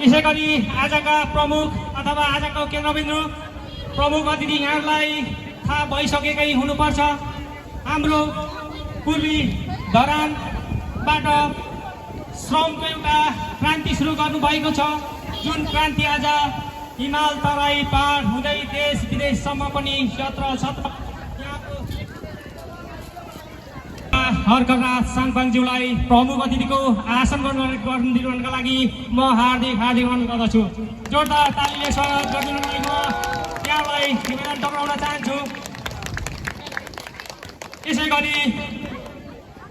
यसैगरी आजका प्रमुख अथवा आजको केन्द्रबिन्दु प्रमुख अतिथि यहाँहरूलाई थाहा भइसकेकै हुनुपर्छ। हाम्रो पूर्वी धरानबाट श्रमको एउटा क्रान्ति सुरु गर्नुभएको छ, जुन क्रान्ति आज हिमाल तराई पहाड हुँदै देश विदेशसम्म पनि यत्र छत्र हर्कनाथ साङपाङज्यूलाई प्रमुख अतिथिको आसन ग्रहण दिनका लागि म हार्दिक अनुरोध गर्दछु। जोरदार तालीले स्वागत गरिदिनुको लागि म यहाँलाई निवेदन टक्राउन चाहन्छु। यसैगरी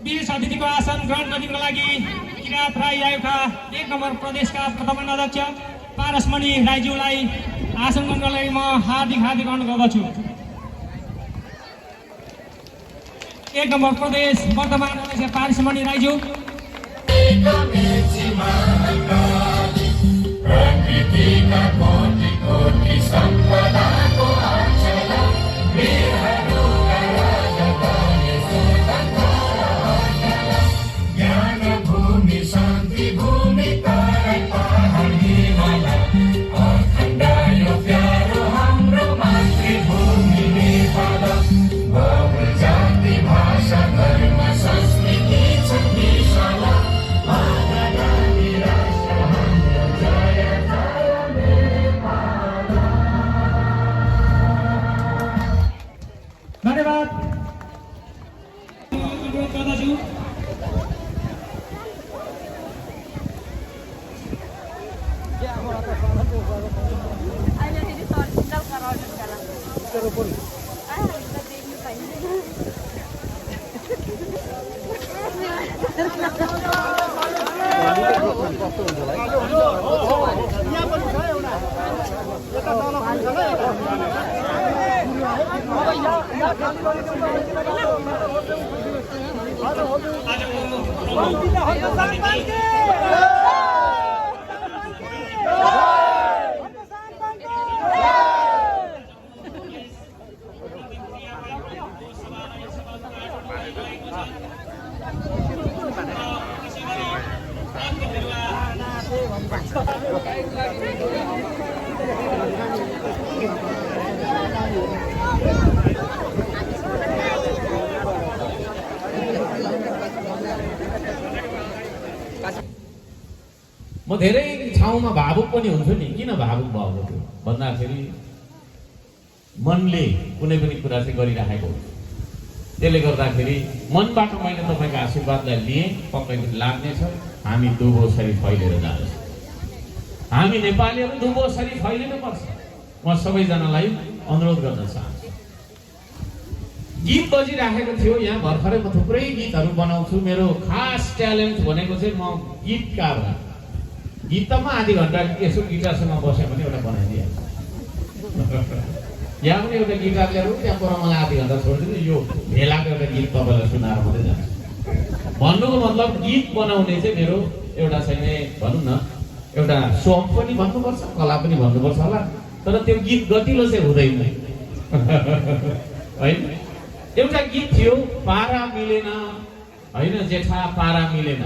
विशेष अतिथिको आसन ग्रहण गरिदिनुको लागि किराँत राई आयोगका 1 नम्बर प्रदेशका प्रथम अध्यक्ष पारसमणि राईज्यूलाई आसन ग्रहणको लागि म हार्दिक अनुरोध गर्दछु। 1 नम्बर प्रदेश वर्तमान अध्यक्ष पारसमणि राईज्यू। धन्यवाद। अनुरोध गर्दछु म धेरै ठाउँमा भावुक पनि हुन्छु नि। किन भावुक भएको थियो भन्दाखेरि मनले कुनै पनि कुरा चाहिँ गरिराखेको हुन्छ। त्यसले गर्दाखेरि मनबाट मैले तपाईँको आशीर्वादलाई लिएँ, पक्कै पनि लाग्नेछ। हामी दुबोसरी फैलिएर जाँदैछौँ। हामी नेपालीहरू दुबोसरी फैलिनुपर्छ। म सबैजनालाई अनुरोध गर्न चाहन्छु। गीत बजिराखेको थियो यहाँ भर्खरै। म थुप्रै गीतहरू बनाउँछु। मेरो खास ट्यालेन्ट भनेको चाहिँ म गीतकार हो। गीत त म आधी घन्टा यसो गिटारसँग बसेँ भने एउटा बनाइदिइहाल्छु। यहाँ पनि एउटा गिटार ल्याएर त्यहाँ पर मलाई आधी घन्टा छोडिदिनु, यो भेलाको एउटा गीत तपाईँलाई सुनाएर मात्रै जान्छ। भन्नुको मतलब गीत बनाउने चाहिँ मेरो एउटा चाहिँ भनौँ न एउटा सोख पनि भन्नुपर्छ, कला पनि भन्नुपर्छ होला। तर त्यो गीत गतिलो चाहिँ हुँदैन होइन। एउटा गीत थियो पारा मिलेन होइन, जेठा पारा मिलेन।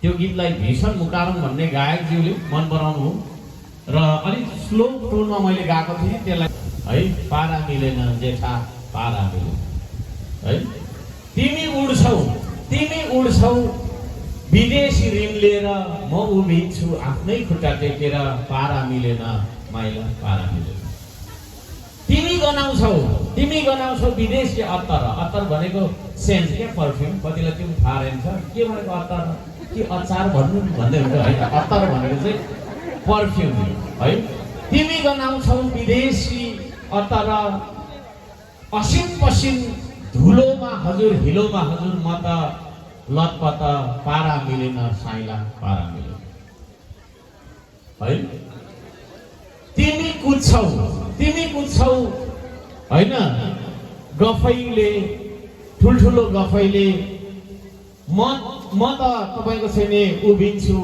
त्यो गीतलाई भीषण मुकारम भन्ने गायकज्यूले मन पराउनु र अलिक स्लो टोनमा मैले गाएको थिएँ त्यसलाई है। पारा मिलेन जेठा पारा मिलेन है, तिमी उड्छौ विदेशी ऋण लिएर, म उभिन्छु आफ्नै खुट्टा टेकेर। पारा मिलेन माइला पारा मिलेन। तिमी गनाउँछौ विदेशी अत्तर। अत्तर भनेको सेन्ट क्या, पर्फ्युम। कतिलाई त्यो थाहा रहेछ के भनेको अत्तर कि अचार भन्नु भन्दै हुन्छ है। अत्तर भनेको चाहिँ पर्फ्युम है। तिमी गनाउँछौ विदेशी अत्तर, असिन पसिन धुलोमा हजुर हिलोमा हजुर, म त लतपत पारा मिलेन साइला पारा मिलेन है। तिमी कुद्छौ होइन गफैले, ठुल्ठुलो गफैले। म त तपाईँको छैन उभिन्छु,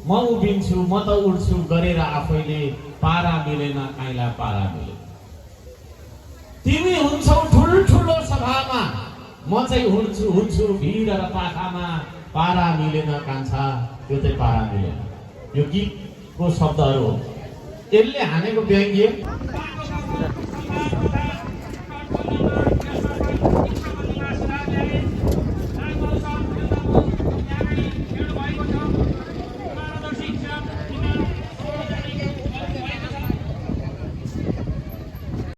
म त उड्छु गरेर आफैले। पारा मिलेन काइला पारा मिलेन। तिमी हुन्छौ ठुल्ठुलो सभामा, म चाहिँ हुन्छु भिड र पाखामा। पारा मिलेन कान्छा, त्यो चाहिँ पारा मिलेन। यो गीत को शब्दहरू हो। यसले हानेको व्यङ्ग्य